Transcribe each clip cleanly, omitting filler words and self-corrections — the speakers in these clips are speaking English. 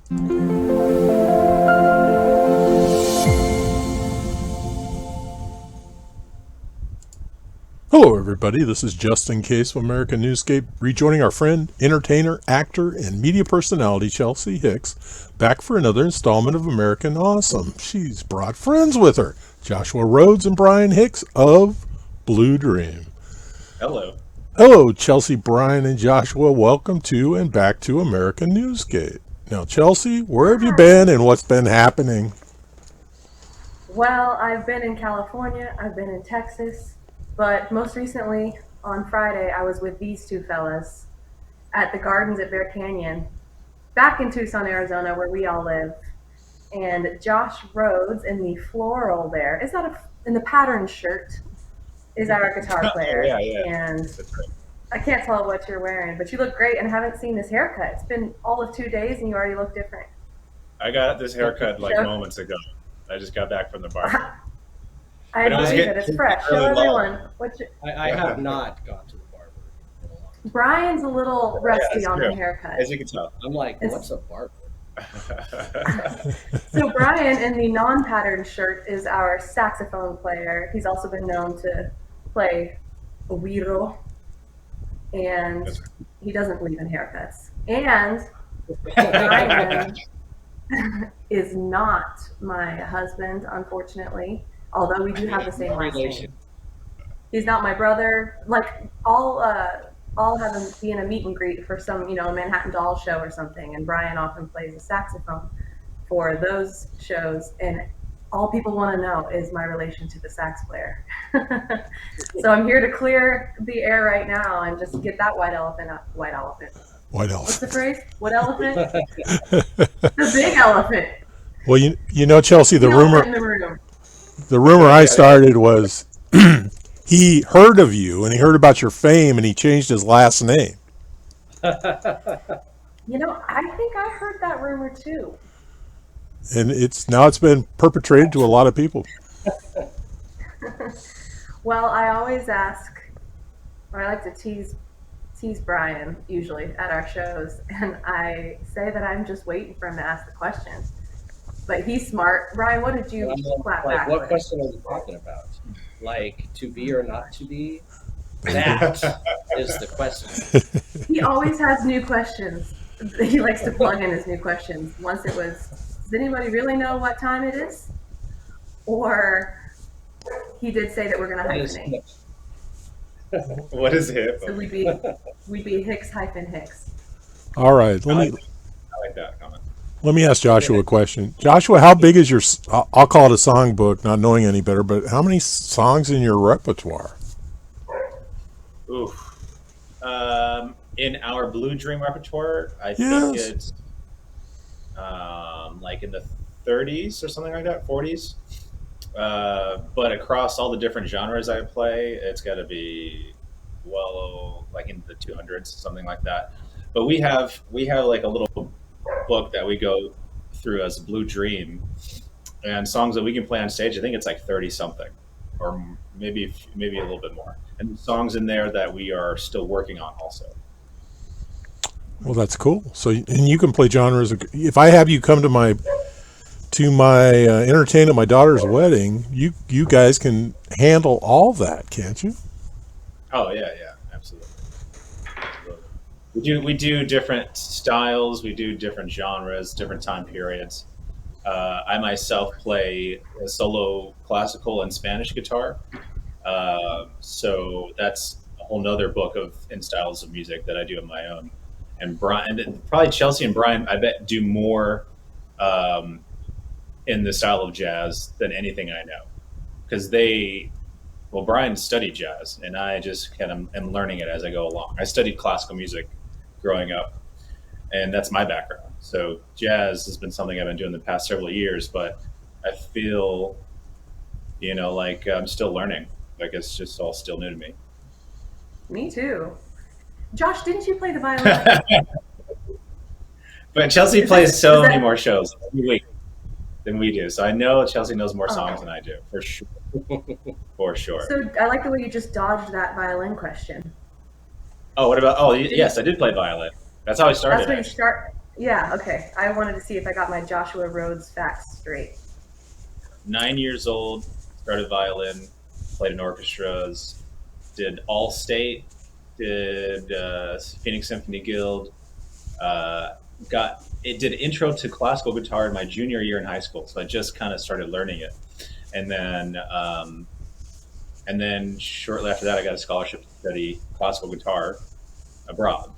Hello, everybody. This is Justin Case of America Newscape, rejoining our friend, entertainer, actor, and media personality Chelsee Hicks, back for another installment of American Awesome. She's brought friends with her, Joshua Rhoads and Brian Hicks of Blue Dream. Hello. Hello, Chelsee, Brian, and Joshua. Welcome to and back to American Newscape. Now, Chelsee, where have you been and what's been happening? Well, I've been in California, I've been in Texas, but most recently on Friday, I was with these two fellas at the gardens at Bear Canyon, back in Tucson, Arizona, where we all live. And Josh Rhoads in the floral there, is that in the pattern shirt, is our guitar player. Yeah. And That's right. I can't tell what you're wearing, but you look great and I haven't seen this haircut. It's been all of 2 days and you already look different. I got this haircut like moments ago. I just got back from the barber. I believe it. It's fresh. Show everyone. I have not gone to the barber in a long time. Brian's a little rusty on the haircut. As you can tell. I'm like, what's a barber? So Brian in the non-patterned shirt is our saxophone player. He's also been known to play güiro, and he doesn't believe in haircuts. And Brian is not my husband, unfortunately, although we do have the same last name. He's not my brother. Like, I'll have him be in a meet and greet for some, Manhattan Doll show or something, and Brian often plays the saxophone for those shows, and all people want to know is my relation to the sax player. So I'm here to clear the air right now and just get that white elephant out. White elephant. What's the phrase? What elephant? The big elephant. Well, you know, Chelsee, the rumor in the room. The rumor I started was he heard of you and he heard about your fame and he changed his last name. I think I heard that rumor too. And it's been perpetrated to a lot of people. Well, I always ask, or I like to tease Brian usually at our shows, and I say that I'm just waiting for him to ask the question. But he's smart. Brian, what did you clap back What with? question are you talking about? Like, to be or not to be? That is the question. He always has new questions. He likes to plug in his new questions. Once it was, does anybody really know what time it is? Or he did say that we're going to hyphenate. What is hip? So we'd be Hicks-Hicks. All right. I like that comment. Let me ask Joshua a question. Joshua, how big is your, I'll call it a songbook, not knowing any better, but how many songs in your repertoire? Oof. In our Blue Dream repertoire, I think it's like in the 30s or something like that, 40s. But across all the different genres I play, it's got to be like in the 200s, something like that. But we have like a little book that we go through as Blue Dream, and songs that we can play on stage. I think it's like 30 something, or maybe a little bit more, and songs in there that we are still working on also. Well, that's cool. So, and you can play genres. If I have you come to my entertain at my daughter's wedding, you guys can handle all that, can't you? Oh yeah, absolutely. We do different styles. We do different genres, different time periods. I myself play a solo classical and Spanish guitar, so that's a whole nother book in styles of music that I do on my own. And Brian, probably Chelsee and Brian, I bet do more in the style of jazz than anything I know, because Brian studied jazz, and I just kind of am learning it as I go along. I studied classical music growing up, and that's my background. So jazz has been something I've been doing the past several years, but I feel, like I'm still learning. Like it's just all still new to me. Me too. Josh, didn't you play the violin? But Chelsee plays so many more shows every week than we do. So I know Chelsee knows more songs than I do, for sure. For sure. So I like the way you just dodged that violin question. Oh, what about? Oh, yes, I did play violin. That's how I started. That's when you start. Yeah, okay. I wanted to see if I got my Joshua Rhoads facts straight. 9 years old, started violin, played in orchestras, did all state, did Phoenix Symphony Guild, did intro to classical guitar in my junior year in high school. So I just kind of started learning it, and then shortly after that, I got a scholarship to study classical guitar abroad,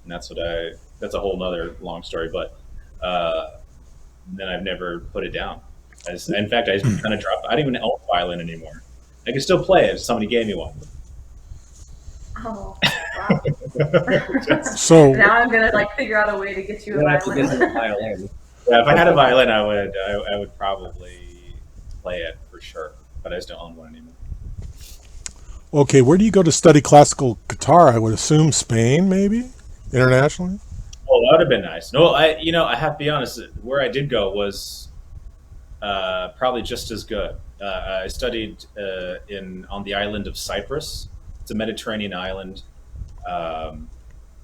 and that's a whole nother long story. But then I've never put it down. In fact, I just kind of dropped. I don't even own a violin anymore. I can still play it if somebody gave me one. Oh, wow. So Now I'm gonna like figure out a way to get you a You'll have to get violin. the violin. Yeah, if I had a violin, I would probably play it for sure. But I just don't own one anymore. okay, where do you go to study classical guitar? I would assume Spain, maybe internationally. Oh, that would have been nice. No, I have to be honest. Where I did go was probably just as good. I studied on the island of Cyprus. It's a Mediterranean island. Um,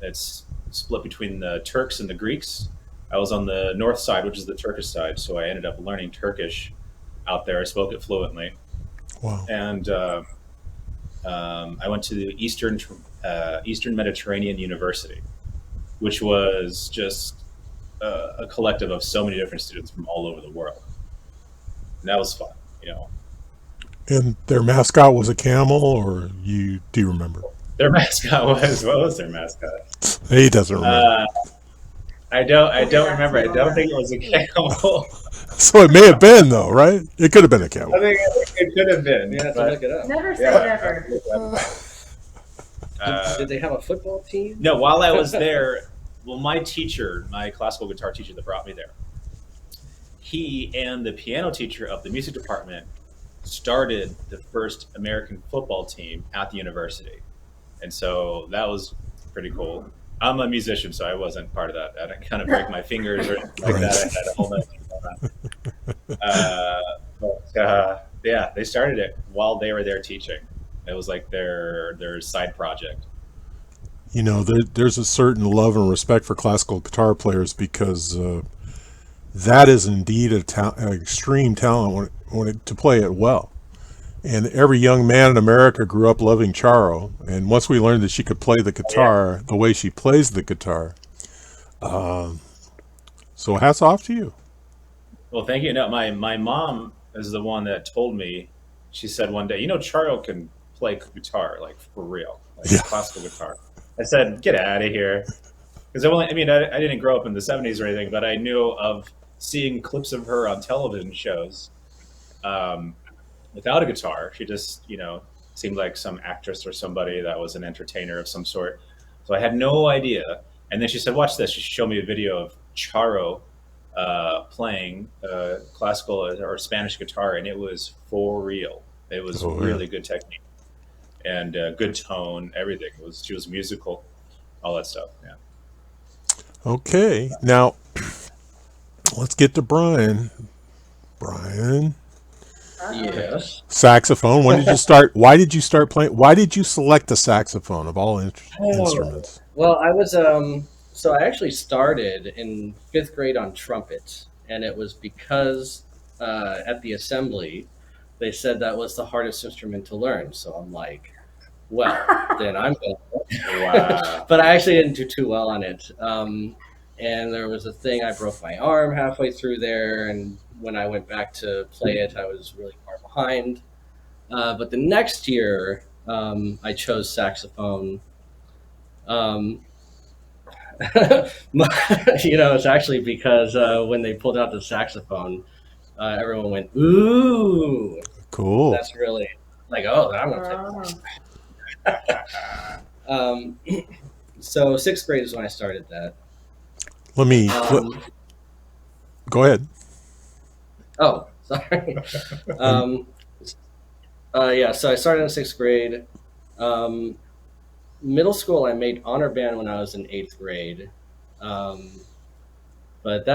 it's split between the Turks and the Greeks. I was on the north side, which is the Turkish side, so I ended up learning Turkish out there. I spoke it fluently, Wow. and I went to the Eastern Mediterranean University, which was just a collective of so many different students from all over the world. And that was fun, you know. And their mascot was a camel, or do you remember? Their mascot was what was their mascot? He doesn't remember. I don't remember. I don't think it was a camel. So it may have been though, right? It could have been a camel. I think it could have been. You have to but, look it up. Never say yeah. never. Did they have a football team? No, while I was there, well, my teacher, my classical guitar teacher that brought me there, he and the piano teacher of the music department started the first American football team at the university. And so that was pretty cool. I'm a musician, so I wasn't part of that. I didn't kind of break my fingers or anything like Right. that. I had a whole other thing going on. Yeah, they started it while they were there teaching. It was like their side project. You know, there's a certain love and respect for classical guitar players because that is indeed an extreme talent to play it well. And every young man in America grew up loving Charo. And once we learned that she could play the guitar the way she plays the guitar, so hats off to you. Well, thank you. No, my mom is the one that told me. She said one day, Charo can play guitar, like for real, like Yeah. classical guitar. I said, get out of here. Because I didn't grow up in the 70s or anything, but I knew of seeing clips of her on television shows without a guitar. She just, seemed like some actress or somebody that was an entertainer of some sort. So I had no idea. And then she said, watch this. She showed me a video of Charo playing classical or Spanish guitar, and it was for real. It was Oh, yeah. really good technique and good tone, everything. She was musical, all that stuff. Yeah. Okay, now let's get to Brian. Brian, Yes. saxophone. When did you start? Why did you start playing? Why did you select the saxophone of all instruments? Well, I was so I actually started in 5th grade on trumpet, and it was because at the assembly they said that was the hardest instrument to learn. So I'm like, well, then I'm going to. Wow. But I actually didn't do too well on it. And there was a thing, I broke my arm halfway through there, and when I went back to play it, I was really far behind. But the next year, I chose saxophone. It's actually because when they pulled out the saxophone, everyone went, ooh, Cool. that's really like, oh, I'm going to Oh. So 6th grade is when I started that. Let me go ahead. Oh, sorry. Yeah, so I started in 6th grade. Middle school, I made honor band when I was in 8th grade. But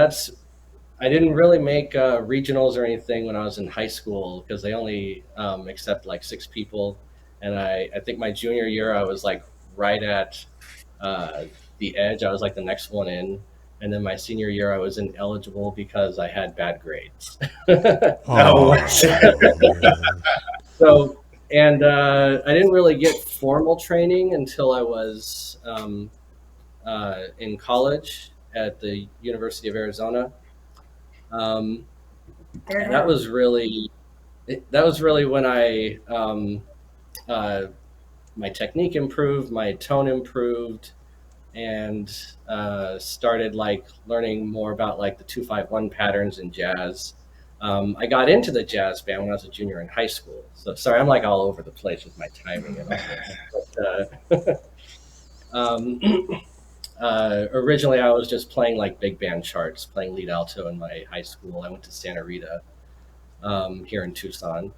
I didn't really make regionals or anything when I was in high school because they only accept like 6 people. And I think my junior year, I was like right at the edge. I was like the next one in. And then my senior year, I was ineligible because I had bad grades. Oh, So, and I didn't really get formal training until I was in college at the University of Arizona. Um, and that was really when I my technique improved, my tone improved, and started like learning more about like the 2-5-1 patterns in jazz. I got into the jazz band when I was a junior in high school. So sorry, I'm like all over the place with my timing and all this. But, originally, I was just playing like big band charts, playing lead alto in my high school. I went to Santa Rita here in Tucson,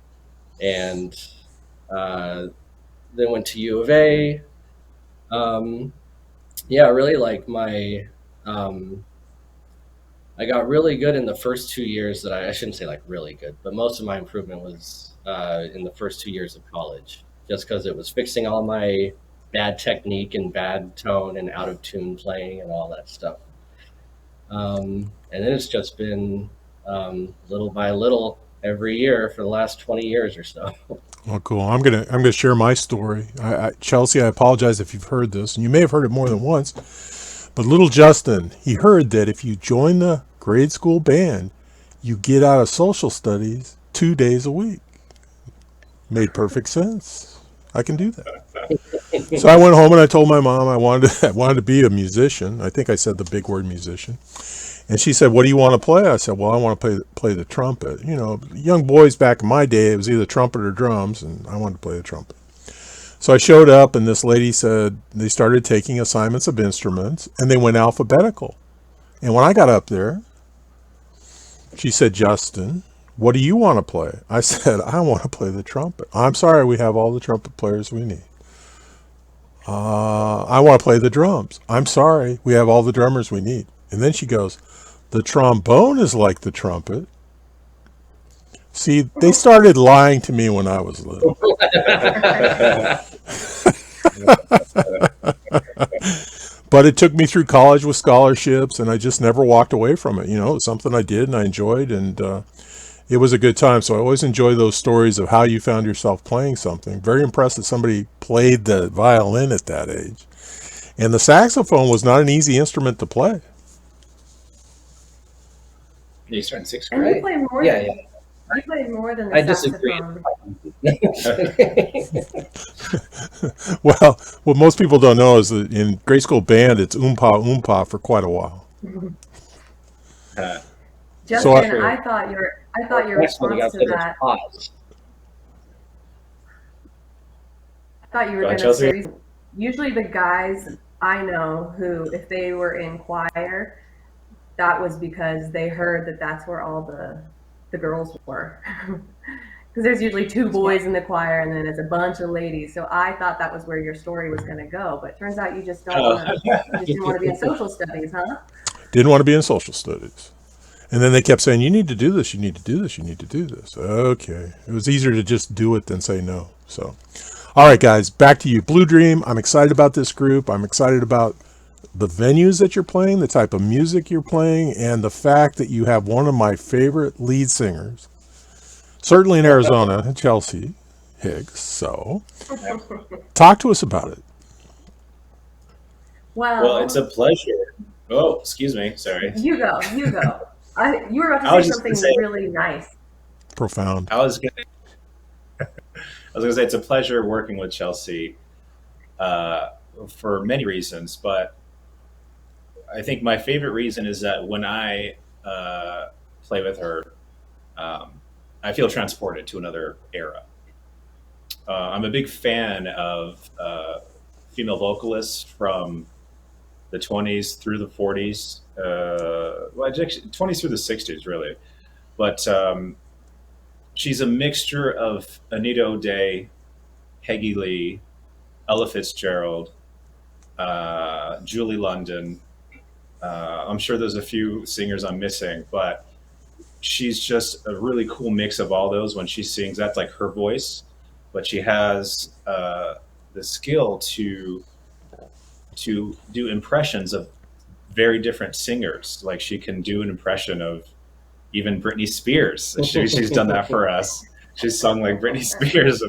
and then went to U of A. Yeah, really like my I got really good in the first 2 years that I shouldn't say like really good, but most of my improvement was in the first 2 years of college, just because it was fixing all my bad technique and bad tone and out of tune playing and all that stuff. And then it's just been little by little every year for the last 20 years or so. well, cool. I'm gonna share my story. Chelsea, I apologize if you've heard this, and you may have heard it more than once. But little Justin, he heard that if you join the grade school band, you get out of social studies 2 days a week. Made perfect sense. I can do that. So I went home and I told my mom I wanted to be a musician. I think I said the big word musician. And she said, "What do you want to play?" I said, "Well, I want to play the trumpet." You know, young boys back in my day, it was either trumpet or drums, and I wanted to play the trumpet. So I showed up, and this lady said they started taking assignments of instruments, and they went alphabetical. And when I got up there, she said, "Justin, what do you want to play?" I said, "I want to play the trumpet." "I'm sorry, we have all the trumpet players we need." "I want to play the drums." "I'm sorry, we have all the drummers we need." And then she goes, "The trombone is like the trumpet." See, they started lying to me when I was little. But it took me through college with scholarships, and I just never walked away from it. You know, it was something I did and I enjoyed, and it was a good time. So I always enjoy those stories of how you found yourself playing something. Very impressed that somebody played the violin at that age. And the saxophone was not an easy instrument to play. You started in sixth And grade. you play more Yeah, than yeah. you play more than the I disagree. saxophone. Well, what most people don't know is that in grade school band, it's oompa oompa for quite a while. Justin, So I thought your Next one, you response gotta to put that. a pause. I thought you were Go going ahead, to Chelsea. say. Usually, the guys I know who, if they were in choir, that was because they heard that that's where all the girls were. Because there's usually 2 boys in the choir, and then it's a bunch of ladies. So I thought that was where your story was going to go, but turns out you just don't want to. You just didn't want to be in social studies, huh? didn't want to be in social studies. And then they kept saying, "You need to do this, you need to do this, you need to do this." Okay. It was easier to just do it than say no. So, all right, guys, back to you. Blue Dream, I'm excited about this group. I'm excited about the venues that you're playing, the type of music you're playing, and the fact that you have one of my favorite lead singers, certainly in Arizona, Chelsee Hicks. So, talk to us about it. Well, it's a pleasure. Oh, excuse me. Sorry. You go. You were about I to was say just gonna something say- really nice. Profound. I was gonna say it's a pleasure working with Chelsea for many reasons, but I think my favorite reason is that when I play with her, I feel transported to another era. I'm a big fan of female vocalists from the 20s through the 40s, well, actually, 20s through the 60s, really. But she's a mixture of Anita O'Day, Peggy Lee, Ella Fitzgerald, Julie London. I'm sure there's a few singers I'm missing, but she's just a really cool mix of all those. When she sings, that's like her voice, but she has the skill to do impressions of very different singers. Like she can do an impression of even Britney Spears. She's done that for us. She's sung like Britney Spears.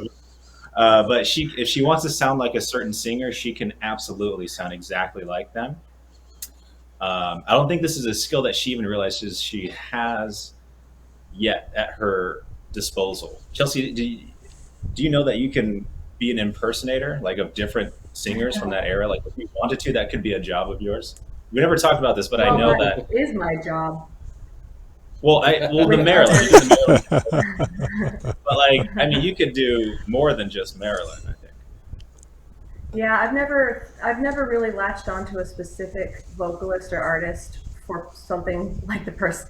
But if she wants to sound like a certain singer, she can absolutely sound exactly like them. I don't think this is a skill that she even realizes she has yet at her disposal. Chelsea, do you know that you can be an impersonator, like of different singers from that era? Like if you wanted to, that could be a job of yours. We never talked about this, but I know that is my job. Well, the Maryland, you can do Maryland. But like, I mean, you could do more than just Maryland, I think. Yeah, I've never really latched onto a specific vocalist or artist for something like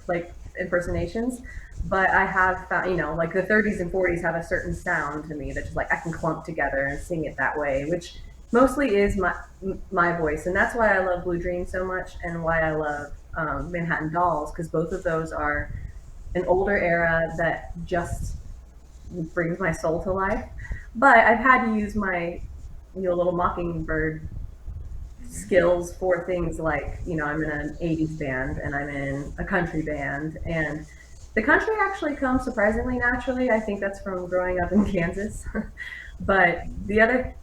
like impersonations, but I have found, you know, like the 30s and 40s have a certain sound to me that just like I can clump together and sing it that way, which mostly is my voice, and that's why I love Blue Dream so much, and why I love Manhattan Dolls, because both of those are an older era that just brings my soul to life. But I've had to use my little Mockingbird skills for things like, I'm in an 80s band and I'm in a country band, and the country actually comes surprisingly naturally. I think that's from growing up in Kansas. But the other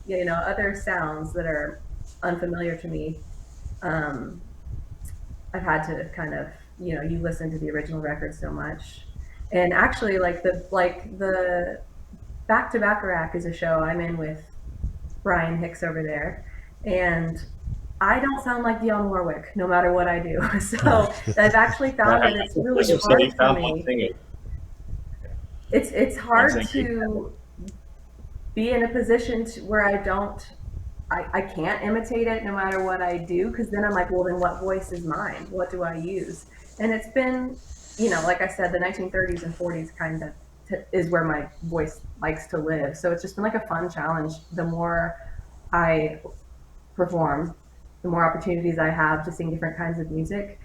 sounds that are unfamiliar to me, I've had to kind of, you listen to the original record so much. And actually, the Back to Bacharach is a show I'm in with Brian Hicks over there, and I don't sound like Dionne Warwick no matter what I do. So I've actually found that it's really hard for me. It's hard to be in a position where I can't imitate it no matter what I do, because then I'm like, well, then what voice is mine? What do I use? And it's been, like I said, the 1930s and 40s kind of is where my voice likes to live. So it's just been like a fun challenge. The more I perform, the more opportunities I have to sing different kinds of music,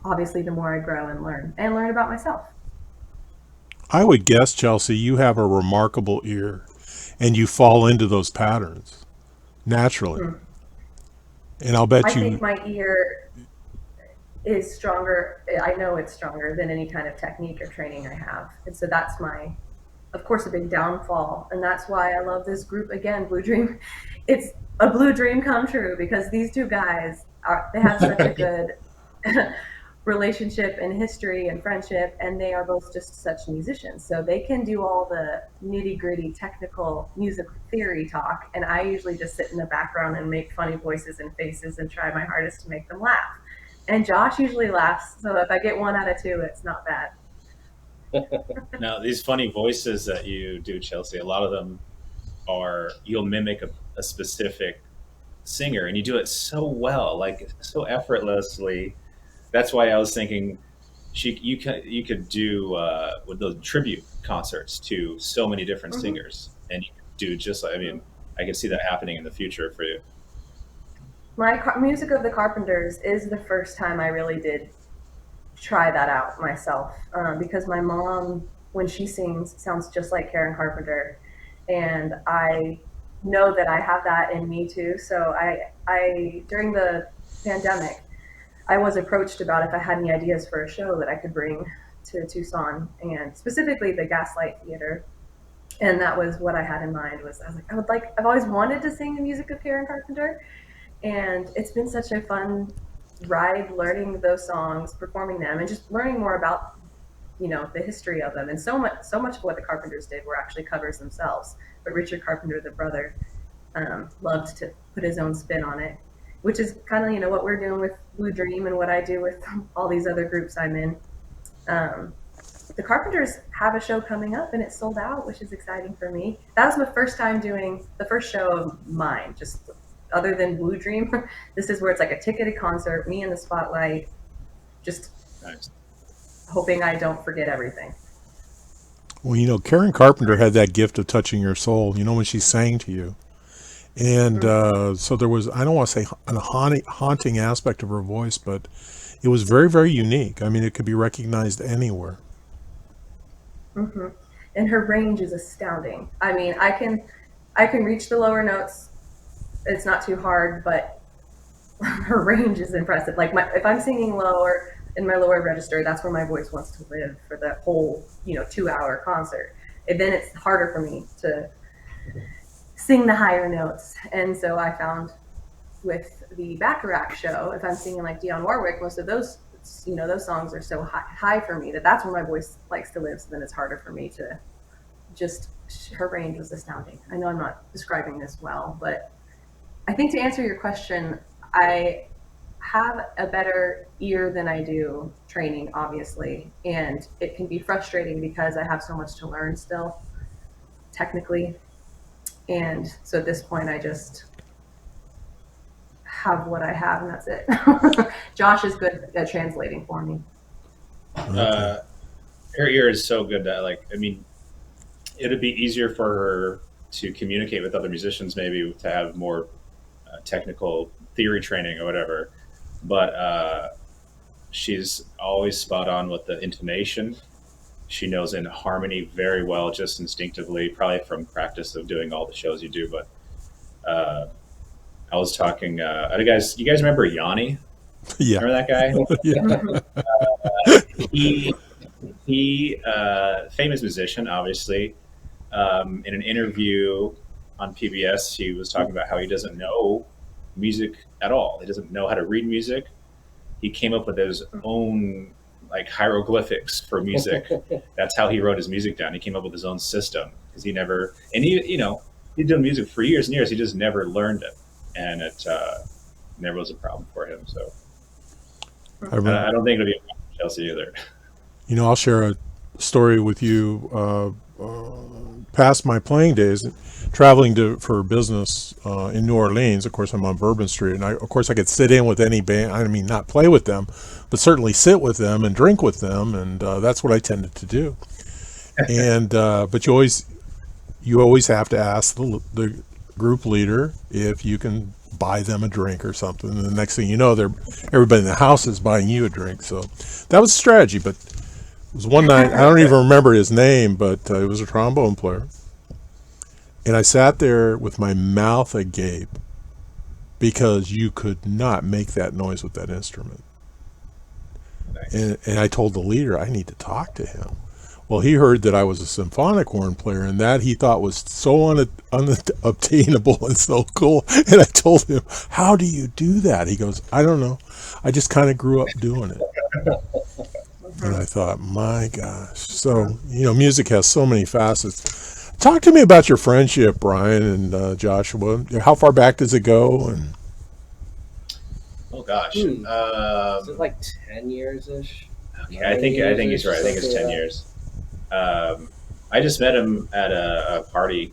obviously the more I grow and learn about myself. I would guess, Chelsea, you have a remarkable ear and you fall into those patterns naturally. And I'll bet I think my ear is stronger. I know it's stronger than any kind of technique or training I have. And so that's of course, a big downfall. And that's why I love this group again, Blue Dream. It's a blue dream come true, because these two guys they have such a good relationship and history and friendship, and they are both just such musicians. So they can do all the nitty gritty technical music theory talk, and I usually just sit in the background and make funny voices and faces and try my hardest to make them laugh. And Josh usually laughs, so if I get 1 out of 2, it's not bad. Now, these funny voices that you do, Chelsea, a lot of them you'll mimic a specific singer, and you do it so well, like so effortlessly. That's why I was thinking you could do with those tribute concerts to so many different singers, and you could do just like, I can see that happening in the future for you. My Music of the Carpenters is the first time I really did try that out myself, because my mom, when she sings, sounds just like Karen Carpenter, and I know that I have that in me too. So I during the pandemic, I was approached about if I had any ideas for a show that I could bring to Tucson, and specifically the Gaslight Theater. And that was what I had in mind. I was like, I've always wanted to sing the music of Karen Carpenter, and it's been such a fun ride learning those songs, performing them, and just learning more about the history of them. And so much of what the Carpenters did were actually covers themselves, but Richard Carpenter, the brother, loved to put his own spin on it, which is kind of what we're doing with Blue Dream and what I do with all these other groups I'm in. The Carpenters have a show coming up, and it's sold out, which is exciting for me. That was my first time doing the first show of mine, just other than Blue Dream. This is where it's like a ticketed concert, me in the spotlight, just nice. Hoping I don't forget everything. Well, Karen Carpenter had that gift of touching your soul, when she sang to you. And so there was, I don't want to say a haunting aspect of her voice, but it was very, very unique. It could be recognized anywhere. And her range is astounding. I can reach the lower notes. It's not too hard, but her range is impressive. Like if I'm singing lower in my lower register, that's where my voice wants to live for the whole 2-hour concert. And then it's harder for me to sing the higher notes. And so I found with the Bacharach show, if I'm singing like Dionne Warwick, most of those those songs are so high for me that's where my voice likes to live. So then it's harder for me to just. Her range was astounding. I know I'm not describing this well, but I think to answer your question, I have a better ear than I do training, obviously, and it can be frustrating because I have so much to learn still, technically. And so at this point, I just have what I have, and that's it. Josh is good at translating for me. Her ear is so good that, like, I mean, it'd be easier for her to communicate with other musicians, maybe to have more technical theory training or whatever. But she's always spot on with the intonation. She knows in harmony very well, just instinctively, probably from practice of doing all the shows you do. But I was talking, you guys remember Yanni? Yeah. Remember that guy? Yeah. He famous musician, obviously. In an interview on PBS, he was talking about how he doesn't know music at all. He doesn't know how to read music. He came up with his own like hieroglyphics for music. That's how he wrote his music down. He came up with his own system because he never, and he'd done music for years and years. He just never learned it, and it never was a problem for him. So I don't think it'll be a problem for Chelsea either. I'll share a story with you. Past my playing days, traveling for business in New Orleans. Of course, I'm on Bourbon Street, and I could sit in with any band. I mean, not play with them, but certainly sit with them and drink with them, and that's what I tended to do. And but you always have to ask the group leader if you can buy them a drink or something. And the next thing you know, everybody in the house is buying you a drink. So that was a strategy, but. It was one night, I don't even remember his name, but it was a trombone player. And I sat there with my mouth agape because you could not make that noise with that instrument. Nice. And I told the leader, I need to talk to him. Well, he heard that I was a symphonic horn player, and that he thought was so unobtainable and so cool. And I told him, how do you do that? He goes, I don't know. I just kind of grew up doing it. And I thought, my gosh. So, music has so many facets. Talk to me about your friendship, Brian and Joshua. How far back does it go? And oh gosh, is it like 10 years-ish? Okay, I think he's right. I think it's 10 years. I just met him at a party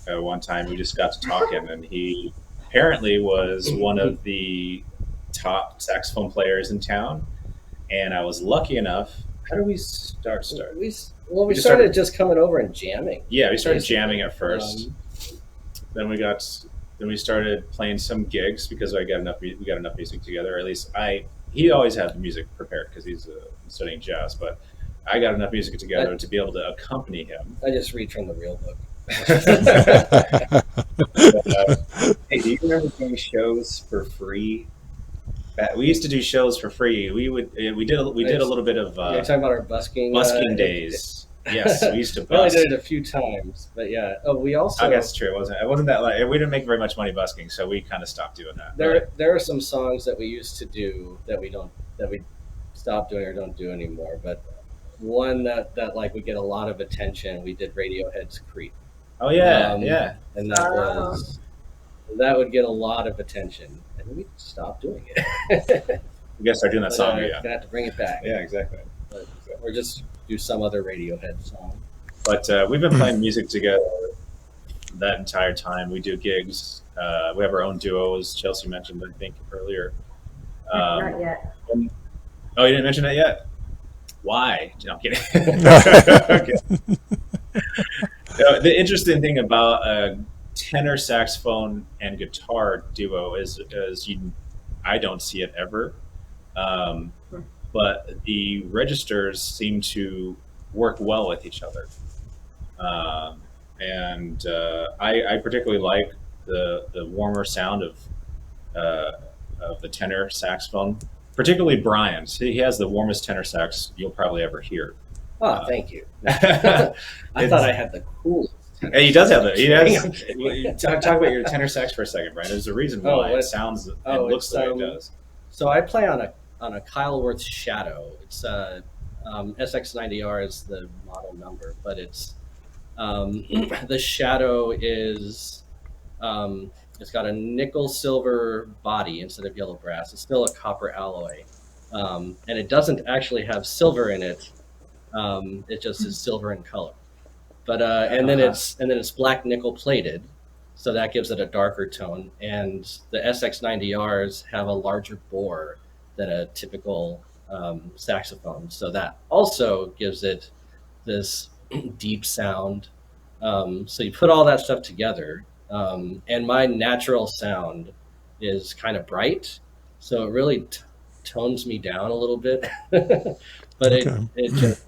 one time. We just got to talking, and he apparently was one of the top saxophone players in town. And I was lucky enough. How did we start? We started just coming over and jamming. Yeah, we started jamming at first. Then we started playing some gigs because we got enough music together. Or at least he always had the music prepared because he's studying jazz. But I got enough music together to be able to accompany him. I just read from the real book. Hey, do you remember doing shows for free? We used to do shows for free. We did a little bit of. You're talking about our busking days. Yes, we used to bus. We only did it a few times, but yeah. Oh, we also. I guess it's true. It wasn't that like we didn't make very much money busking, so we kind of stopped doing that. There are some songs that we used to do that we stopped doing or don't do anymore. But one that like would get a lot of attention. We did Radiohead's "Creep." Oh yeah, yeah, and that would get a lot of attention. We stopped doing it. We gotta start doing that song again. Gonna have to bring it back. Yeah, exactly. Or just do some other Radiohead song. But we've been playing music together that entire time. We do gigs. We have our own duos. Chelsea mentioned, I think, earlier. Not yet. Oh, you didn't mention that yet? Why? No, I'm kidding. The interesting thing about tenor saxophone and guitar duo is I don't see it ever, but the registers seem to work well with each other, and I particularly like the warmer sound of of the tenor saxophone, particularly Brian's. He has the warmest tenor sax you'll probably ever hear. Oh, thank you. I thought I had the coolest. He does have it. He has. Talk about your tenor sax for a second, Brian. There's a reason why it sounds and looks the way it does. So I play on a Kyleworth Shadow. It's SX90R is the model number, but it's the Shadow is it's got a nickel silver body instead of yellow brass. It's still a copper alloy, and it doesn't actually have silver in it. It just is silver in color. But and then it's black nickel plated, so that gives it a darker tone. And the SX90Rs have a larger bore than a typical saxophone, so that also gives it this deep sound. So you put all that stuff together, and my natural sound is kind of bright, so it really tones me down a little bit. But it's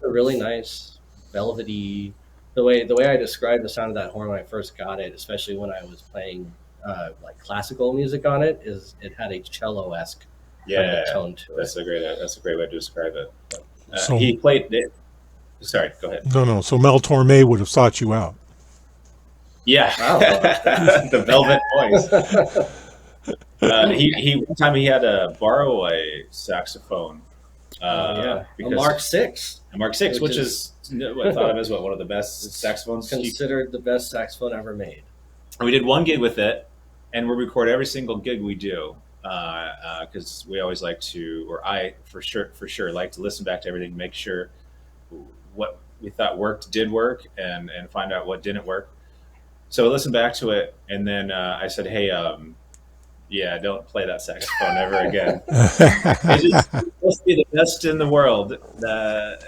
a really nice velvety. The way I described the sound of that horn when I first got it, especially when I was playing like classical music on it, is it had a cello-esque tone to it. That's a great way to describe it. So, he played it. Sorry, go ahead. No. So Mel Torme would have sought you out. Yeah, the velvet voice. He one time he had to borrow a saxophone. A Mark VI. A Mark VI, which is I thought of as one of the best saxophones. Considered the best saxophone ever made. And we did one gig with it, and we record every single gig we do, because we always like to, or I for sure like to listen back to everything, make sure what we thought did work, and find out what didn't work. So I listened back to it, and then I said, "Hey, don't play that saxophone ever again. It's supposed to be the best in the world, but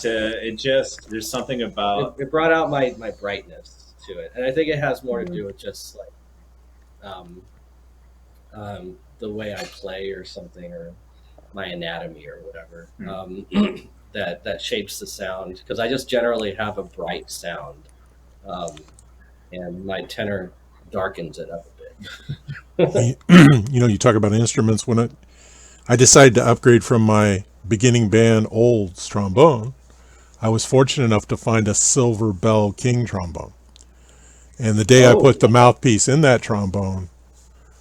it just there's something about it brought out my brightness to it, and I think it has more to do with just like the way I play or something, or my anatomy or whatever that shapes the sound, because I just generally have a bright sound, and my tenor darkens it up a bit. You talk about instruments. When I decided to upgrade from my beginning band Olds trombone, I was fortunate enough to find a Silver Bell King trombone. And the day I put the mouthpiece in that trombone,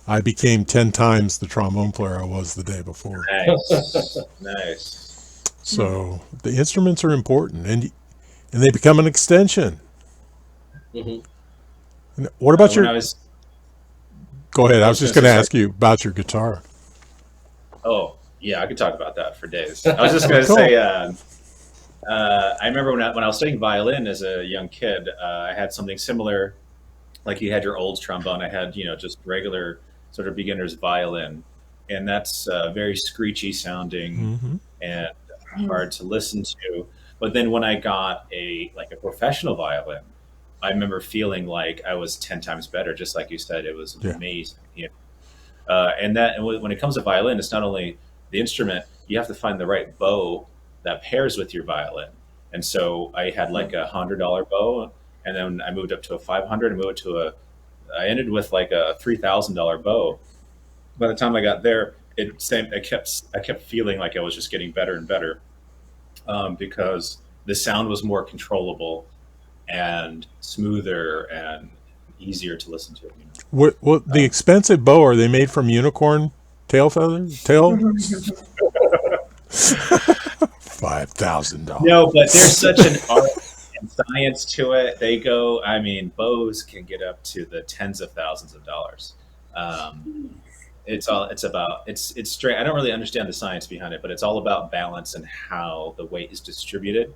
I became 10 times the trombone player I was the day before. Nice. So the instruments are important, and they become an extension. Mm-hmm. What about Go ahead. I was just going to ask you about your guitar. Oh, yeah, I could talk about that for days. I was just going to say, I remember when I was studying violin as a young kid, I had something similar. Like you had your old trombone, I had just regular sort of beginner's violin, and that's very screechy sounding and hard to listen to. But then when I got a professional violin, I remember feeling like I was 10 times better. Just like you said, it was amazing. And when it comes to violin, it's not only the instrument; you have to find the right bow that pairs with your violin. And so I had like $100 bow, and then I moved up to a $500, I ended with like a $3,000 bow. By the time I got there, I kept feeling like I was just getting better and better, because the sound was more controllable and smoother and easier to listen to. What the expensive bow, are they made from unicorn tail feathers? $5,000. No, but there's such an art and science to it. Bows can get up to the tens of thousands of dollars. It's straight. I don't really understand the science behind it, but it's all about balance and how the weight is distributed.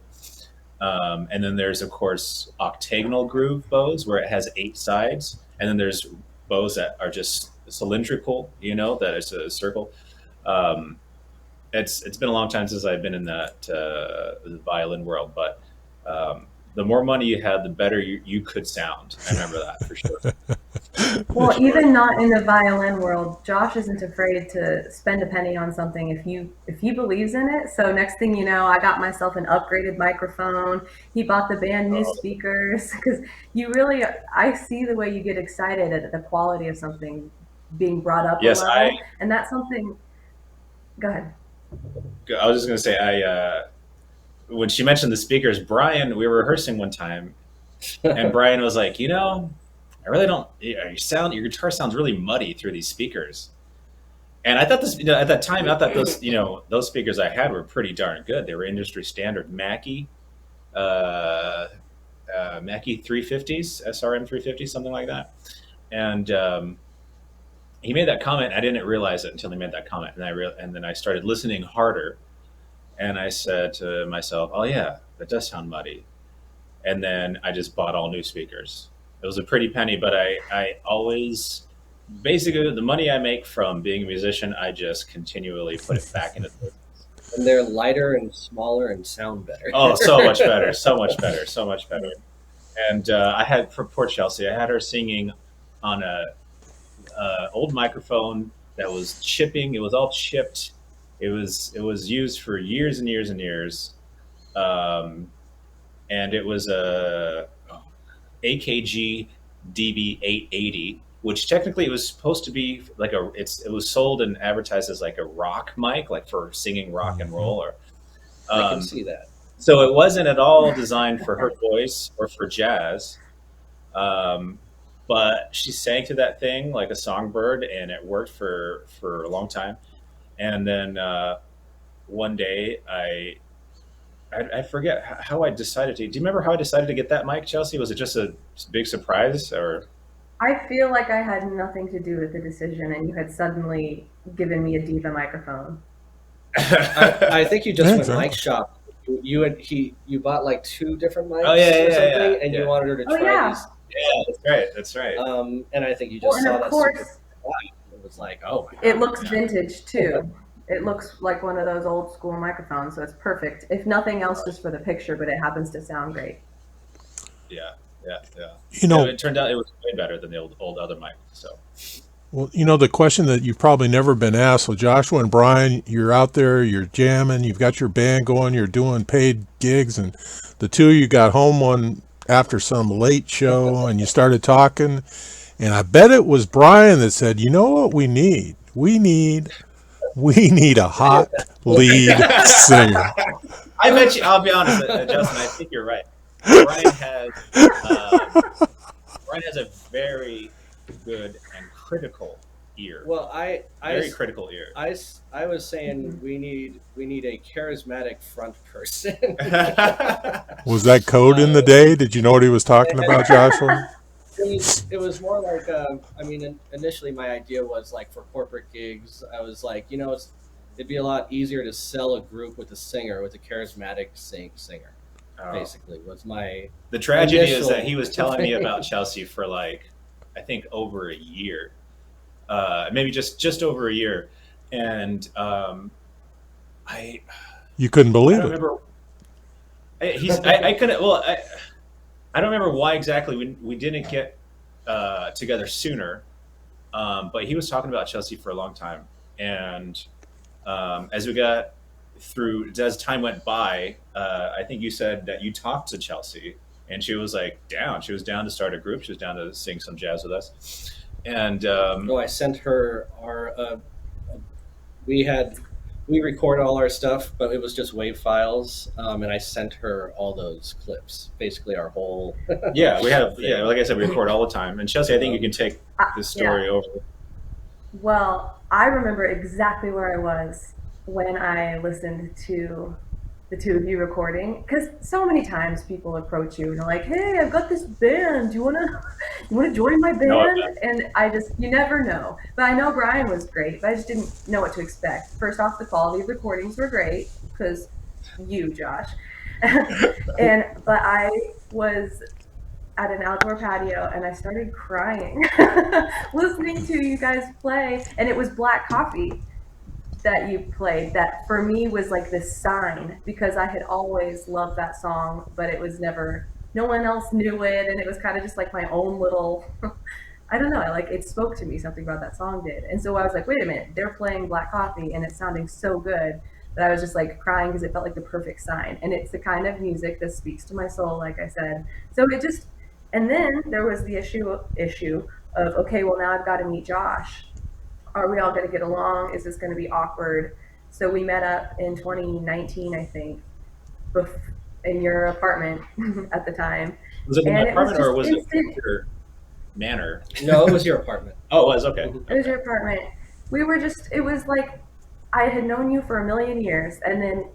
And then there's, of course, octagonal groove bows where it has 8 sides. And then there's bows that are just cylindrical, that it's a circle. It's been a long time since I've been in that the violin world, but the more money you had, the better you could sound. I remember that for sure. Well, even not in the violin world, Josh isn't afraid to spend a penny on something if he believes in it. So next thing you know, I got myself an upgraded microphone. He bought the band new speakers, because I see the way you get excited at the quality of something being brought up Yes, a level, and that's something. Go ahead. I was just going to say, when she mentioned the speakers, Brian, we were rehearsing one time, and Brian was like, I really don't. Your guitar sounds really muddy through these speakers. And I thought this, at that time, I thought those speakers I had were pretty darn good. They were industry standard Mackie, Mackie 350s, SRM 350s, something like that. And he made that comment. I didn't realize it until he made that comment, and then I started listening harder, and I said to myself, "Oh yeah, that does sound muddy." And then I just bought all new speakers. It was a pretty penny, but I always, basically, the money I make from being a musician, I just continually put it back into the business. And they're lighter and smaller and sound better. Oh, so much better, so much better, so much better. And I had, for poor Chelsea, I had her singing on a old microphone that was chipping. It was all chipped. It was used for years and years and years. And it was a AKG DB880, which technically it was supposed to be like it was sold and advertised as like a rock mic, like for singing rock and roll. Or I can see that. So it wasn't at all designed for her voice or for jazz. But she sang to that thing like a songbird, and it worked for a long time. And then one day I forget how I decided to. Do you remember how I decided to get that mic, Chelsea? Was it just a big surprise, or? I feel like I had nothing to do with the decision, and you had suddenly given me a diva microphone. I think you just went mic shop. You bought like 2 different mics and you wanted her to try these. Yeah, that's right. And I think you just saw that. Course, it was like, oh my God. It looks vintage too. It looks like one of those old school microphones, so it's perfect. If nothing else, just for the picture, but it happens to sound great. Yeah. It turned out it was way better than the old other mic. So. Well, the question that you've probably never been asked. So Joshua and Brian, you're out there, you're jamming, you've got your band going, you're doing paid gigs, and the two of you got home one after some late show, and you started talking, and I bet it was Brian that said, "You know what we need? We need a hot lead singer." I bet you. I'll be honest, Justin. I think you're right. Brian has a very good and critical ear. Well, very critical ear. I was saying we need a charismatic front person. Was that code in the day? Did you know what he was talking about, Joshua? It was more like initially my idea was like for corporate gigs. I was like, it'd be a lot easier to sell a group with a charismatic singer. Basically, was my. The tragedy is that he was telling me about Chelsea for like, I think over a year, maybe just over a year, and you couldn't believe it. Remember, I couldn't. Well, I don't remember why exactly we didn't get together sooner, but he was talking about Chelsea for a long time, and as we got through, as time went by, I think you said that you talked to Chelsea, and she was like down. She was down to start a group. She was down to sing some jazz with us, and I sent her our. We record all our stuff, but it was just WAV files, and I sent her all those clips, basically our whole. Yeah, we have. Yeah, like I said, we record all the time. And Chelsea, I think you can take this story over. Well, I remember exactly where I was when I listened to the two of you recording, because so many times people approach you and they're like, "Hey, I've got this band. Do you wanna join my band?" No, and you never know. But I know Brian was great, but I just didn't know what to expect. First off, the quality of the recordings were great because you, Josh, but I was at an outdoor patio and I started crying listening to you guys play, and it was Black Coffee that you played that for me was like this sign, because I had always loved that song, but it was never, no one else knew it, and it was kind of just like my own little I don't know, it spoke to me, something about that song did. And so I was like, wait a minute, they're playing Black Coffee and it's sounding so good that I was just like crying because it felt like the perfect sign, and it's the kind of music that speaks to my soul, like I said. So it just, and then there was the issue of, okay, well now I've got to meet Josh, are we all going to get along? Is this going to be awkward? So we met up in 2019, I think, in your apartment at the time. Was it in my And it was apartment or just was it instant. your manor? No, it was your apartment. Oh, it was okay. It was your apartment. We were just, it was like I had known you for a million years. And then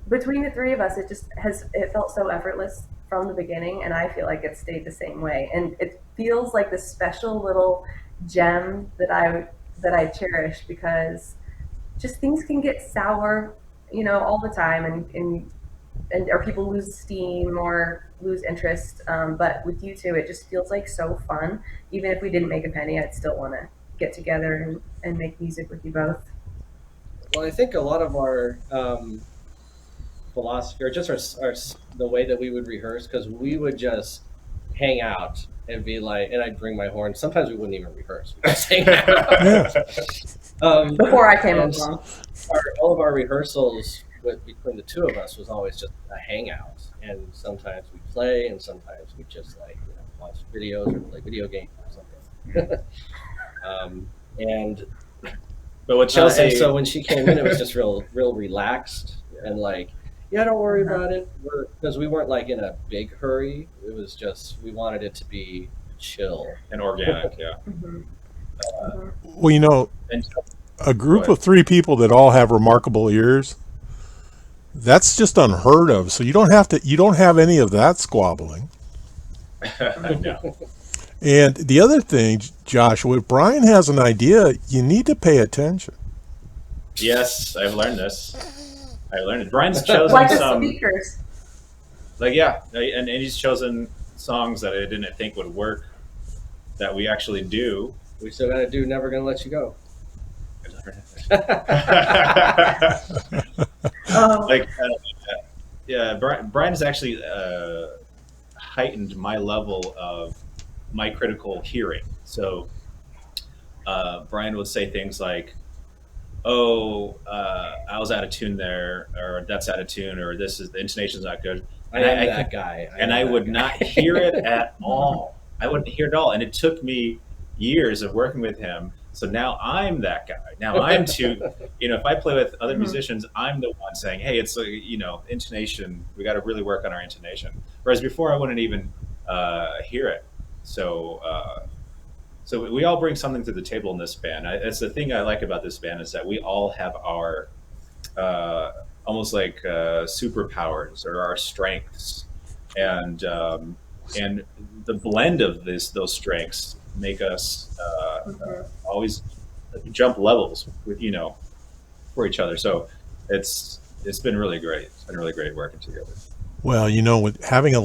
between the three of us, it felt so effortless from the beginning. And I feel like it stayed the same way. And it feels like this special little gem that I cherish, because just things can get sour, all the time. And or people lose steam or lose interest. But with you two, it just feels like so fun. Even if we didn't make a penny, I'd still want to get together and make music with you both. Well, I think a lot of our philosophy, or just the way that we would rehearse, because we would just hang out and be like, and I'd bring my horn. Sometimes we wouldn't even rehearse. We just hang out. Yeah. Before I came along. All of our rehearsals between the two of us was always just a hangout, and sometimes we play, and sometimes we just watch videos or play video games or something. And But with Chelsee, and so when she came in, it was just real relaxed and don't worry about it, because we weren't in a big hurry. It was just we wanted it to be chill and organic, yeah. Well, And a group of three people that all have remarkable ears, that's just unheard of. So you don't have any of that squabbling. no. And the other thing, Joshua, if Brian has an idea, you need to pay attention. Yes, I've learned this. Brian's chosen Like the some, speakers. and he's chosen songs that I didn't think would work, that we actually do. We still got to do "Never Gonna Let You Go." Oh, Yeah, Brian's actually heightened my level of my critical hearing. So Brian would say things like, "Oh, I was out of tune there," or "That's out of tune," or "This is the intonation's not good." I am that guy. I would not hear it at all. I wouldn't hear it at all, and it took me years of working with him. So now I'm that guy. Now I'm if I play with other musicians, I'm the one saying, "Hey, it's intonation. We got to really work on our intonation." Whereas before, I wouldn't even hear it. So we all bring something to the table in this band. That's the thing I like about this band, is that we all have our almost like superpowers or our strengths, and the blend of those strengths make us always jump levels with for each other. So it's been really great. It's been really great working together. Well, with having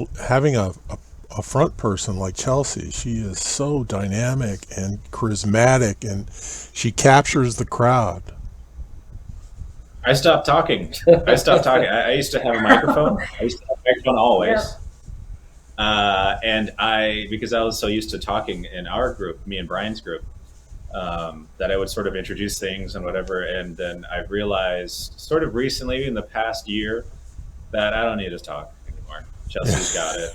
a front person like Chelsee, she is so dynamic and charismatic, and she captures the crowd. I stopped talking. I used to have a microphone. Always. Yeah. And because I was so used to talking in our group, me and Brian's group, that I would sort of introduce things and whatever. And then I realized sort of recently in the past year that I don't need to talk anymore. Chelsee's got it.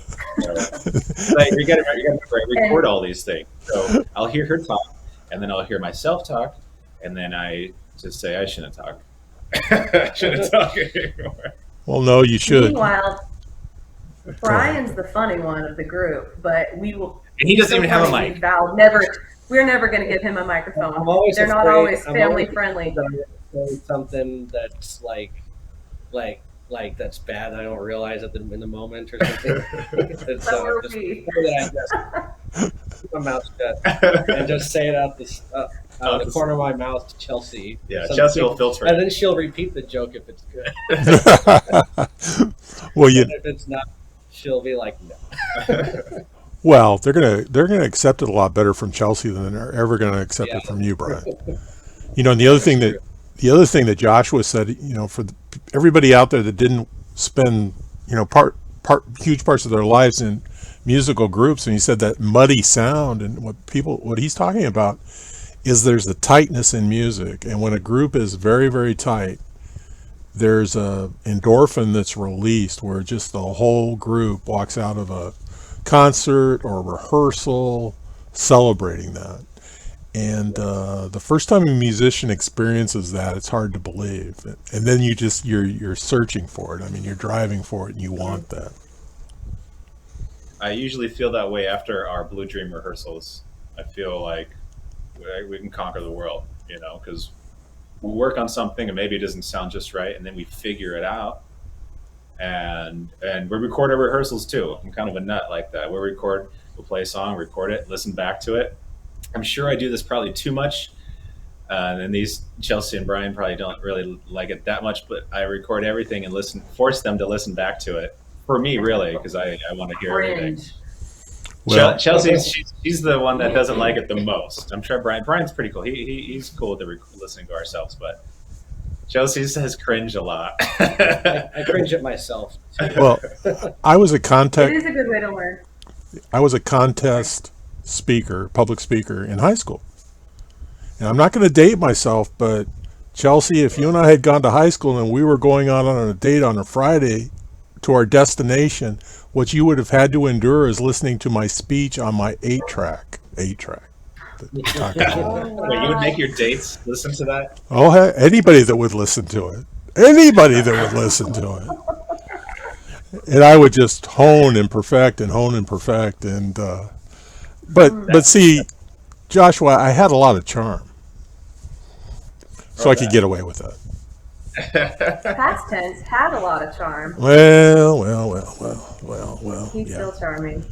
So, you got to remember, I record all these things. So I'll hear her talk, and then I'll hear myself talk, and then I just say, I shouldn't talk. I shouldn't talk anymore. Well, no, you should. Meanwhile, Brian's the funny one of the group, but we will. And he doesn't even have a mic. We're never going to give him a microphone. They're not afraid- always I'm family always friendly. that I'm gonna say something that's like that's bad. I don't realize it in the moment or something. And So so are just we. that I just keep my mouth shut and just say it out the corner of my mouth to Chelsee. Yeah, Something- Chelsee will filter and it. then she'll repeat the joke if it's good. Well, And if it's not, she'll be like, no. Well, they're gonna accept it a lot better from Chelsee than they're ever gonna accept it from you, Brian. And the other thing that Joshua said, for everybody out there that didn't spend, huge parts of their lives in musical groups, and he said that muddy sound, and what he's talking about is there's a tightness in music, and when a group is very, very tight, there's a endorphin that's released where just the whole group walks out of a concert or rehearsal celebrating that. And the first time a musician experiences that, it's hard to believe. And then you're searching for it. I mean, you're driving for it, and you want that. I usually feel that way after our Blue Dream rehearsals. I feel like we can conquer the world, because we work on something and maybe it doesn't sound just right, and then we figure it out. And we record our rehearsals too. I'm kind of a nut like that. We'll play a song, record it, listen back to it. I'm sure I do this probably too much. And these Chelsee and Brian probably don't really like it that much, but I record everything and force them to listen back to it. For me, really, because I want to hear everything. Well, Chelsea, she's the one that doesn't like it the most. I'm sure Brian's pretty cool. He's cool to listening to ourselves, but Chelsea has cringed a lot. I cringe at myself too. Well, I was a contest. It is a good way to learn. I was a contest speaker, public speaker in high school. And I'm not going to date myself, but Chelsea, if you and I had gone to high school and we were going on a date on a Friday to our destination, what you would have had to endure is listening to my speech on my 8-track. Wait, you would make your dates listen to that? Oh, anybody that would listen to it. Anybody that would listen to it. And I would just hone and perfect. And but see, Joshua, I had a lot of charm, so I could get away with that. Past tense had a lot of charm. Well. He's still charming.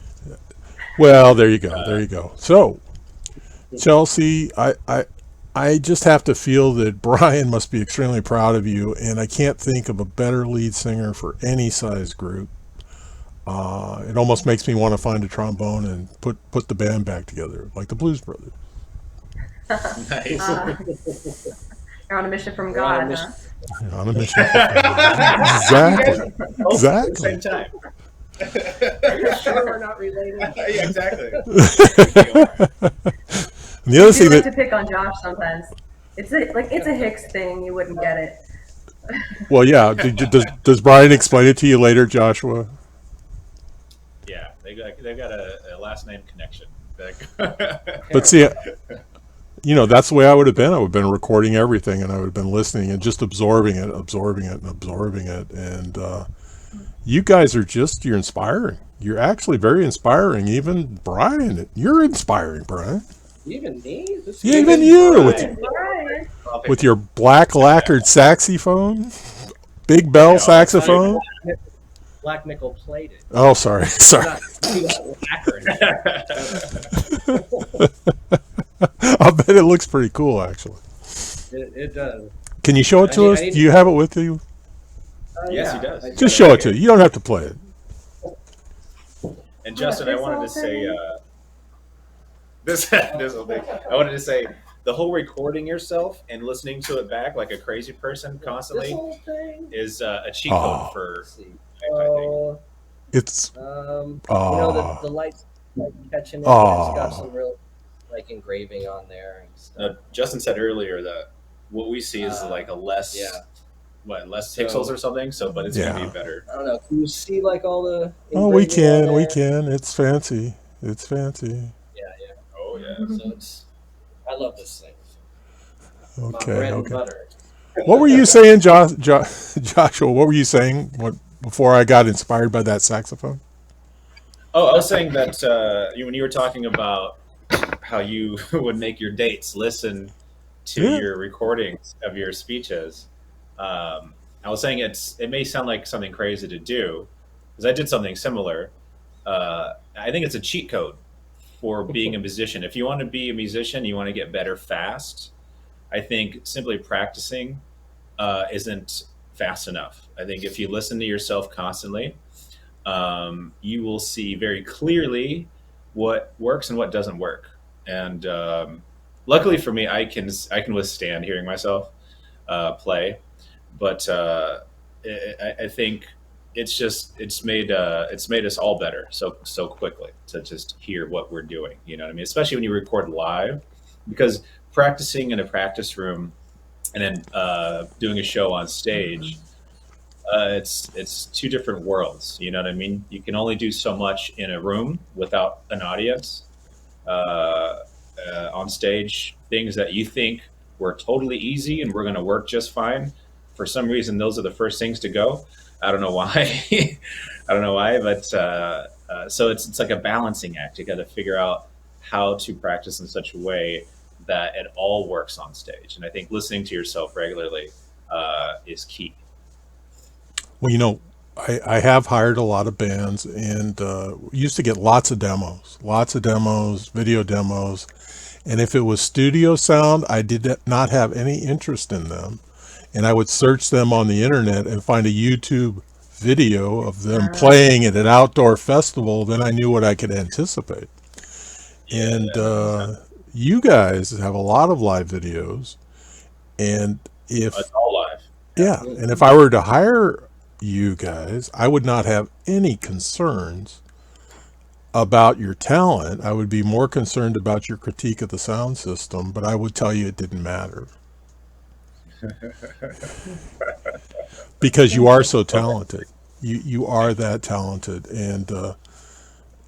Well, there you go. So, Chelsea, I just have to feel that Brian must be extremely proud of you, and I can't think of a better lead singer for any size group. It almost makes me want to find a trombone and put the band back together, like the Blues Brothers. Nice. You're on a mission from God, huh? You're on a mission. Exactly. At the same time. Are you sure we're not related? Yeah, exactly. And the other thing like to pick on Josh sometimes. It's a Hicks thing. You wouldn't get it. Well, yeah. Does Brian explain it to you later, Joshua? Yeah, they've got a last name connection. But see, that's the way I would have been. I would have been recording everything, and I would have been listening and just absorbing it. And you guys are you're inspiring. You're actually very inspiring. Even Brian, you're inspiring, Brian. Even me? Even you with your black lacquered saxophone, big bell saxophone. Black nickel plated. Oh, sorry. I bet it looks pretty cool, actually. It does. Can you show it to us? Do you have it with you? Yes, he does. Just show it to you. You don't have to play it. And Justin, I wanted to say this whole thing. I wanted to say the whole recording yourself and listening to it back like a crazy person constantly is a cheat code for. I think. It's the lights catching it. It's got some real engraving on there and stuff. Justin said earlier that what we see is like a less less pixels or something. So, but it's gonna be better. I don't know. Can you see all the? Oh, we can. It's fancy. Yeah. Oh yeah. So I love this thing. Okay. Bread and butter. What were you saying, Joshua? What were you saying? Before I got inspired by that saxophone? Oh, I was saying that when you were talking about how you would make your dates listen to your recordings of your speeches, I was saying it may sound like something crazy to do, because I did something similar. I think it's a cheat code for being a musician. If you want to be a musician, you want to get better fast. I think simply practicing isn't fast enough. I think if you listen to yourself constantly, you will see very clearly what works and what doesn't work. And luckily for me, I can withstand hearing myself play. But I think it's made us all better so quickly to just hear what we're doing. You know what I mean? Especially when you record live, because practicing in a practice room and then doing a show on stage, it's two different worlds. You know what I mean? You can only do so much in a room without an audience. on stage, things that you think were totally easy and we're going to work just fine. For some reason, those are the first things to go. I don't know why. I don't know why, but so it's like a balancing act. You got to figure out how to practice in such a way that it all works on stage. And I think listening to yourself regularly is key. Well, I have hired a lot of bands and used to get lots of demos, video demos. And if it was studio sound, I did not have any interest in them. And I would search them on the internet and find a YouTube video of them playing at an outdoor festival. Then I knew what I could anticipate. And you guys have a lot of live videos. And if It's all live. yeah, and if I were to hire you guys, I would not have any concerns about your talent. I would be more concerned about your critique of the sound system, but I would tell you it didn't matter because you are so talented. You are that talented, and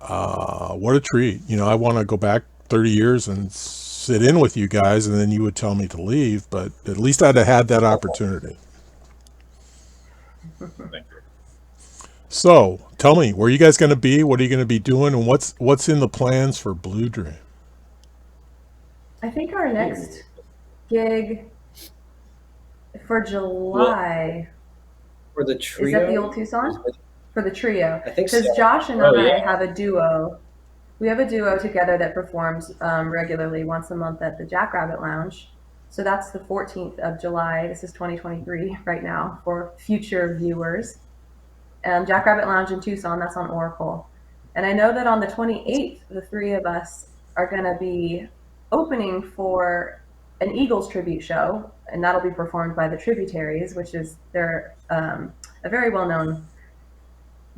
what a treat. I want to go back 30 years and sit in with you guys, and then you would tell me to leave, but at least I'd have had that opportunity. Thank you. So tell me, where are you guys going to be? What are you going to be doing? And what's in the plans for Blue Dream? I think our next gig for July For the is trio, at the Old Tucson for the trio. I think Because so. Josh and Oh, I yeah. have a duo. We have a duo together that performs regularly once a month at the Jackrabbit Lounge. So that's the 14th of July. This is 2023 right now for future viewers. Jackrabbit Lounge in Tucson, that's on Oracle. And I know that on the 28th, the three of us are going to be opening for an Eagles tribute show, and that'll be performed by the Tributaries, which is they're a very well-known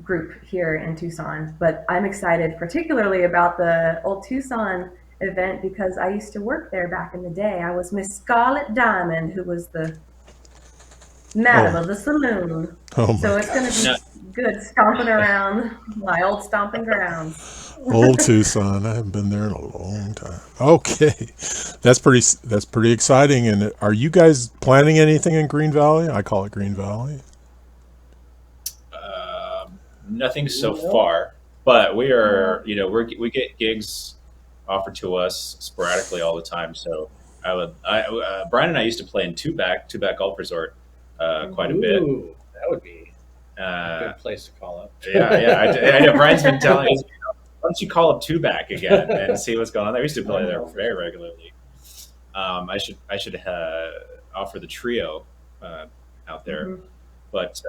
group here in Tucson. But I'm excited particularly about the Old Tucson event because I used to work there back in the day. I was Miss Scarlet Diamond, who was the madam of the saloon. Oh my So it's going to be good stomping around my old stomping grounds. Old Tucson. I haven't been there in a long time. Okay, that's pretty exciting. And are you guys planning anything in Green Valley? I call it Green Valley. Nothing so far, but we are, we get gigs offered to us sporadically all the time. So Brian and I used to play in Two-Back Golf Resort quite a bit. Ooh, that would be a Uh, good place to call up. I know Brian's been telling us, why don't you call up Two-Back again and see what's going on there? We used to play there very regularly. I should offer the trio out there, Mhm. but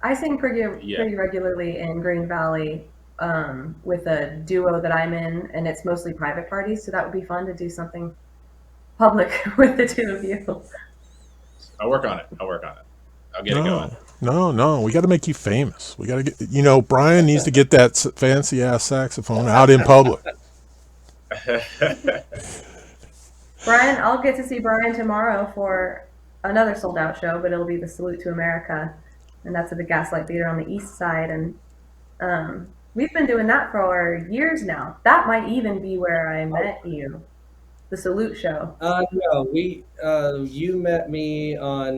I sing pretty regularly in Green Valley with a duo that I'm in, and it's mostly private parties. So that would be fun to do something public with the two of you. I'll work on it. I'll get it going. No. We got to make you famous. We got to get, Brian needs to get that fancy ass saxophone out in public. Brian, I'll get to see Brian tomorrow for another sold out show, but it'll be the Salute to America, and that's at the Gaslight Theater on the east side. And we've been doing that for years now. That might even be where I met you, the Salute show. No, you met me on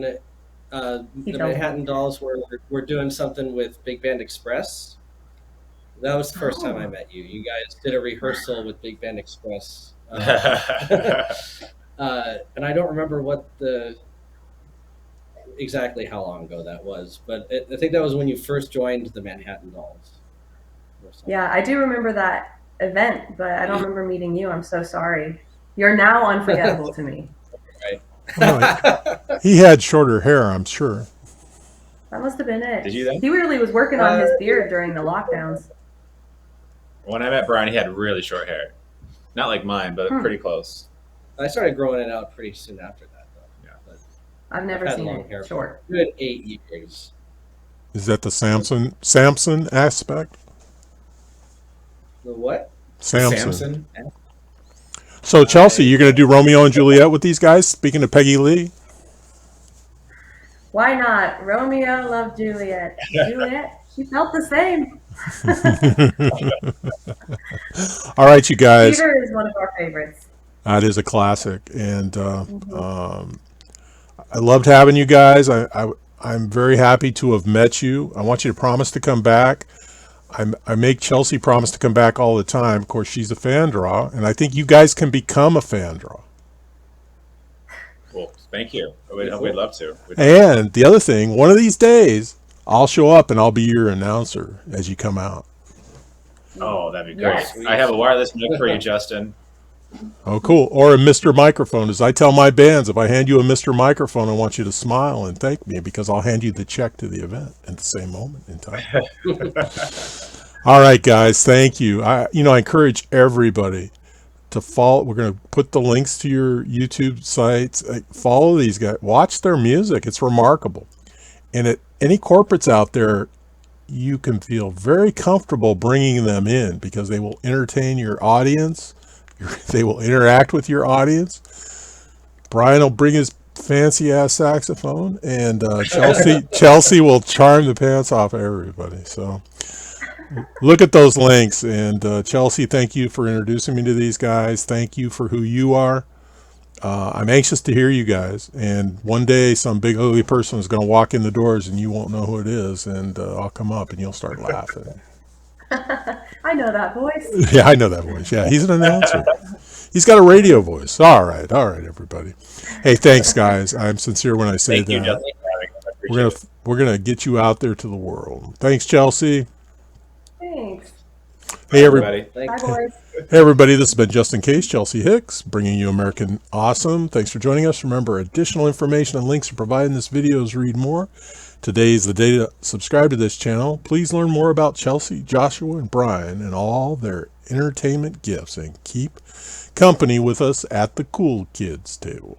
the Manhattan Dolls. We're doing something with Big Band Express. That was the first time I met you. You guys did a rehearsal with Big Band Express. And I don't remember exactly how long ago that was, but I think that was when you first joined the Manhattan Dolls. Yeah, I do remember that event, but I don't remember meeting you. I'm so sorry. You're now unforgettable to me. Right. He had shorter hair, I'm sure. That must have been it. Did you then? He really was working on his beard during the lockdowns. When I met Brian, he had really short hair. Not like mine, but pretty close. I started growing it out pretty soon after that, though. Yeah. But I've never had seen long it hair short. for a good 8 years. Is that the Samson aspect? The what? Samson. So Chelsea, you're going to do Romeo and Juliet with these guys? Speaking of Peggy Lee. Why not? Romeo loved Juliet. Juliet, she felt the same. All right, you guys. Peter is one of our favorites. That is a classic, and Mhm. I loved having you guys. I'm very happy to have met you. I want you to promise to come back. I make Chelsea promise to come back all the time. Of course, she's a fan draw, and I think you guys can become a fan draw. Well, thank you. We'd love to. And the other thing, one of these days, I'll show up and I'll be your announcer as you come out. Oh, that'd be great. Yes. I have a wireless mic for you, Justin. Oh, cool. Or a Mr. Microphone. As I tell my bands, if I hand you a Mr. Microphone, I want you to smile and thank me because I'll hand you the check to the event at the same moment in time. All right, guys. Thank you. I encourage everybody to follow. We're going to put the links to your YouTube sites. Follow these guys. Watch their music. It's remarkable. And any corporates out there, you can feel very comfortable bringing them in because they will entertain your audience. They will interact with your audience. Brian will bring his fancy ass saxophone, and Chelsea will charm the pants off everybody. So look at those links. And Chelsea, thank you for introducing me to these guys. Thank you for who you are. I'm anxious to hear you guys. And one day, some big ugly person is going to walk in the doors, and you won't know who it is. And I'll come up, and you'll start laughing. I know that voice. Yeah, I know that voice. Yeah, he's an announcer. He's got a radio voice. All right, everybody. Hey, thanks, guys. I'm sincere when I say Thank you, that. Justin, for having us. I appreciate it. We're gonna get you out there to the world. Thanks, Chelsea. Thanks. Hey, everybody. Bye, Thanks. boys. Hey, everybody. This has been Just in Case, Chelsea Hicks, bringing you American Awesome. Thanks for joining us. Remember, additional information and links are provided in this video's read more. Today is the day to subscribe to this channel. Please learn more about Chelsea, Joshua, and Brian and all their entertainment gifts, and keep company with us at the Cool Kids table.